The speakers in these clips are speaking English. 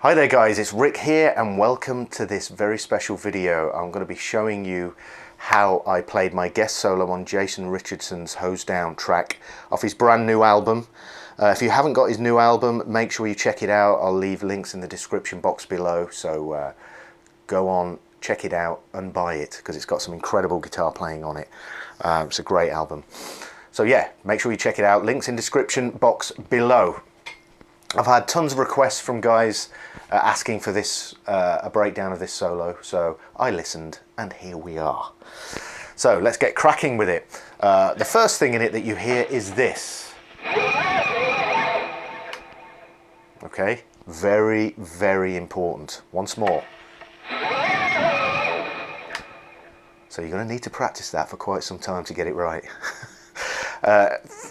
Hi there guys, it's Rick here and welcome to this very special video. I'm going to be showing you how I played my guest solo on Jason Richardson's Hose Down track off his brand new album. If you haven't got his new album, make sure you check it out. I'll leave links in the description box below, so go on, check it out and buy it because it's got some incredible guitar playing on it. It's a great album. So yeah, make sure you check it out. Links in description box below. I've had tons of requests from guys asking for this, a breakdown of this solo, so I listened and here we are. So let's get cracking with it. The first thing in it that you hear is this. Okay, very, very important. Once more. So you're going to need to practice that for quite some time to get it right.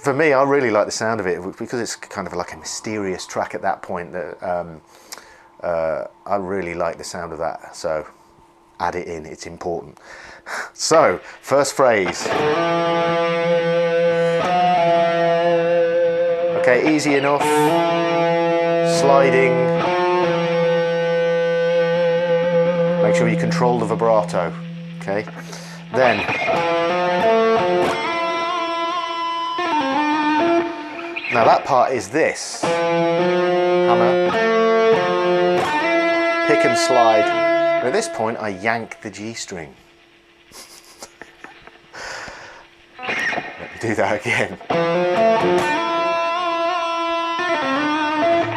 For me, I really like the sound of it because it's kind of like a mysterious track at that point. That I really like the sound of that, so add it in, it's important. So, first phrase. Okay, easy enough. Sliding. Make sure you control the vibrato. Okay, then. Now that part is this. Hammer. Pick and slide. And at this point I yank the G string. Let me do that again.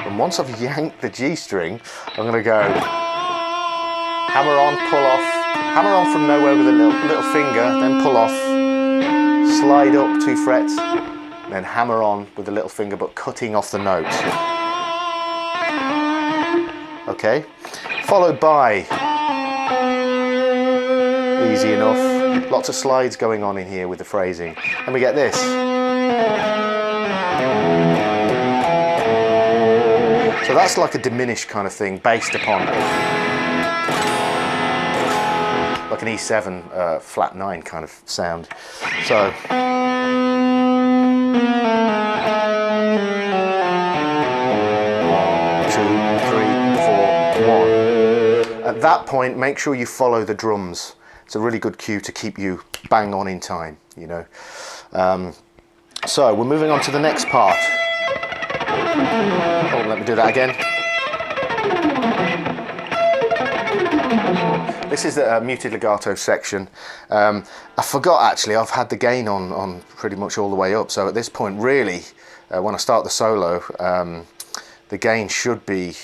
And once I've yanked the G string, I'm going to go hammer on, pull off, hammer on from nowhere with a little finger, then pull off, slide up 2 frets, then hammer on with the little finger but cutting off the note. Okay, followed by, easy enough, lots of slides going on in here with the phrasing, and we get this. So that's like a diminished kind of thing based upon like an E7 flat 9 kind of sound. So 1. At that point, make sure you follow the drums. It's a really good cue to keep you bang on in time, you know. So we're moving on to the next part. Oh, let me do that again. This is the muted legato section. I forgot actually, I've had the gain on pretty much all the way up. So at this point, really, when I start the solo, the gain should be,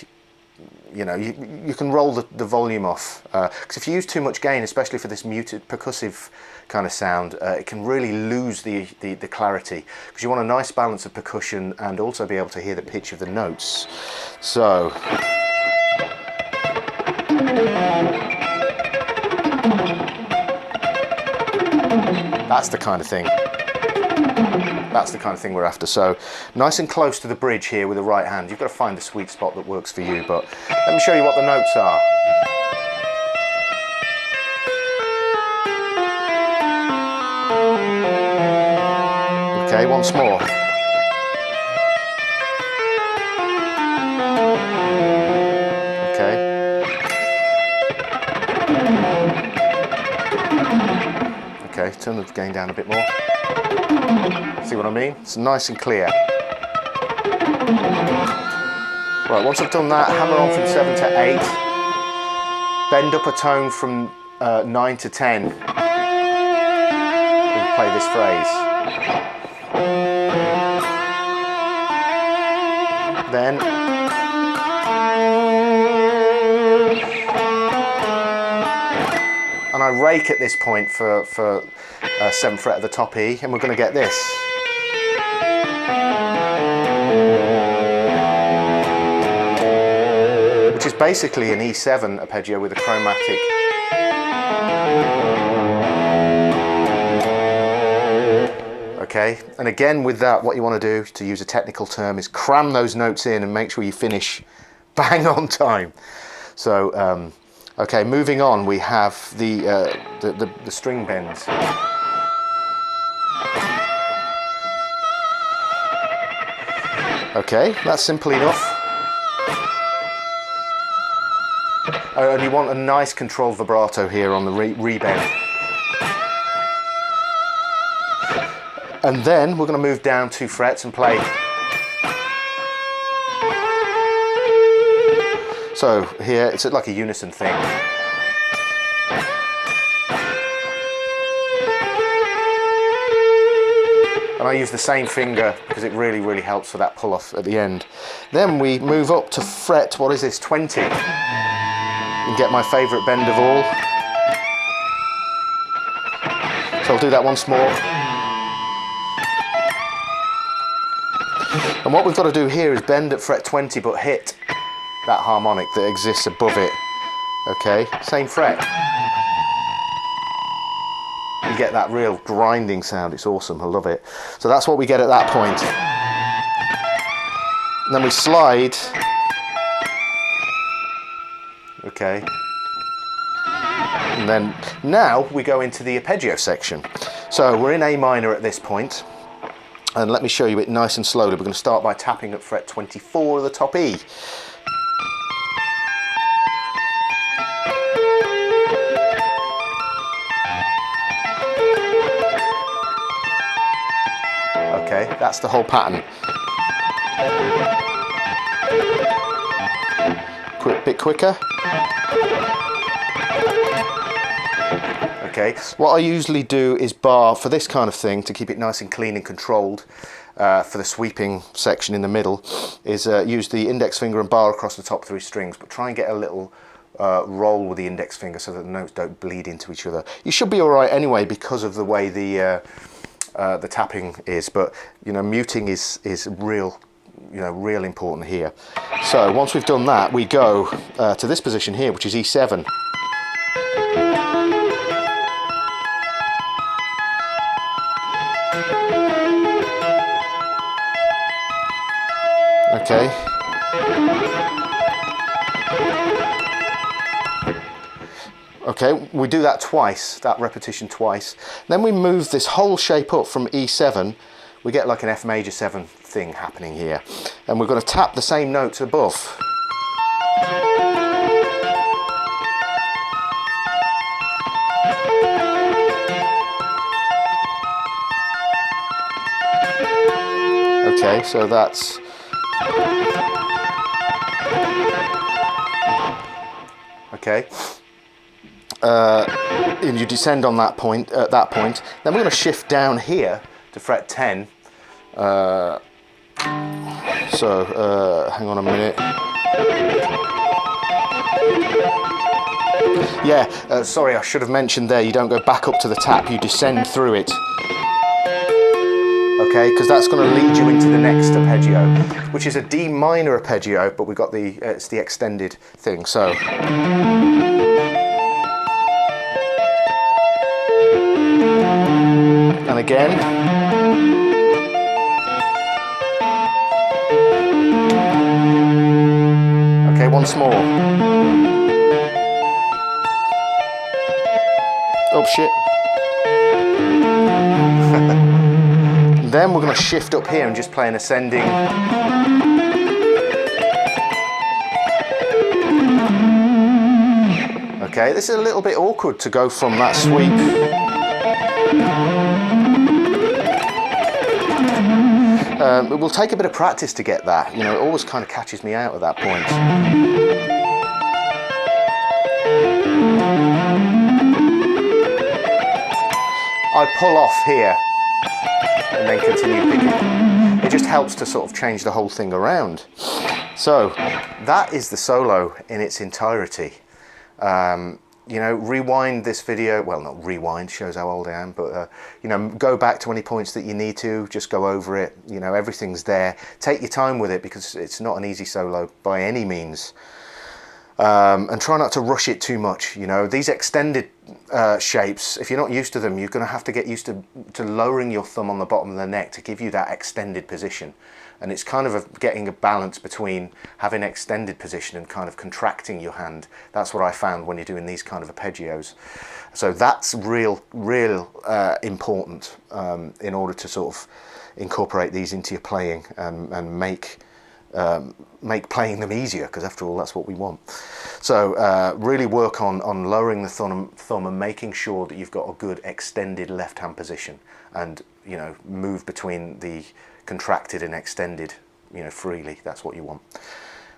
you know, you can roll the volume off, because if you use too much gain, especially for this muted percussive kind of sound, it can really lose the clarity, because you want a nice balance of percussion and also be able to hear the pitch of the notes. So that's the kind of thing. That's the kind of thing we're after. So nice and close to the bridge here with the right hand. You've got to find the sweet spot that works for you, but let me show you what the notes are. Okay, once more. Okay. Okay, turn the gain down a bit more. See what I mean? It's nice and clear. Right, once I've done that, hammer on from 7 to 8. Bend up a tone from 9 to 10. We can play this phrase. Then and I rake at this point for 7th fret of the top E, and we're going to get this. Which is basically an E7 arpeggio with a chromatic. Okay, and again with that, what you want to do, to use a technical term, is cram those notes in and make sure you finish bang on time. So, okay, moving on, we have the string bends. Okay, that's simple enough. And you want a nice controlled vibrato here on the rebend. And then we're going to move down 2 frets and play. So here it's like a unison thing. And I use the same finger because it really helps for that pull off at the end. Then we move up to fret, what is this, 20. And get my favourite bend of all. So I'll do that once more. And what we've got to do here is bend at fret 20 but hit that harmonic that exists above it. Okay, same fret. You get that real grinding sound. It's awesome, I love it. So that's what we get at that point. And then we slide. Okay. And then now we go into the arpeggio section. So we're in A minor at this point. And let me show you it nice and slowly. We're going to start by tapping at fret 24 of the top E. Okay, that's the whole pattern. Bit quicker. Okay, what I usually do is bar for this kind of thing to keep it nice and clean and controlled. For the sweeping section in the middle is use the index finger and bar across the top 3 strings, but try and get a little roll with the index finger so that the notes don't bleed into each other. You should be all right anyway because of the way the tapping is, but you know, muting is real, you know, real important here. So once we've done that, we go to this position here, which is E7. Okay. Okay, we do that twice, that repetition twice. Then we move this whole shape up from E7. We get like an F major 7 thing happening here. And we're going to tap the same notes above. Okay, so that's... Okay. And you descend on that point, at that point. Then we're going to shift down here to fret 10. Hang on a minute. Yeah, sorry, I should have mentioned there, you don't go back up to the tap, you descend through it. Okay, because that's going to lead you into the next arpeggio, which is a D minor arpeggio, but we've got the, it's the extended thing, so. And again. Okay, once more. Oh shit. Then we're going to shift up here and just play an ascending. Okay, this is a little bit awkward to go from that sweep. It will take a bit of practice to get that, you know, it always kind of catches me out at that point. I pull off here and then continue picking. It just helps to sort of change the whole thing around. So that is the solo in its entirety. You know, rewind this video, well, not rewind, shows how old I am, but you know, go back to any points that you need to, just go over it, you know, everything's there. Take your time with it because it's not an easy solo by any means. And try not to rush it too much, you know. These extended shapes, if you're not used to them, you're going to have to get used to lowering your thumb on the bottom of the neck to give you that extended position. And it's kind of getting a balance between having extended position and kind of contracting your hand. That's what I found when you're doing these kind of arpeggios. So that's real important in order to sort of incorporate these into your playing and make make playing them easier, because after all that's what we want. So really work on lowering the thumb and making sure that you've got a good extended left hand position, and you know, move between the contracted and extended, you know, freely. That's what you want.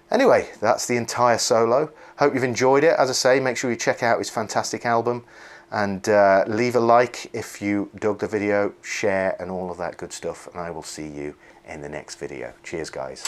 Anyway, that's the entire solo. Hope you've enjoyed it. As I say, make sure you check out his fantastic album, and leave a like if you dug the video, share and all of that good stuff, and I will see you in the next video. Cheers guys.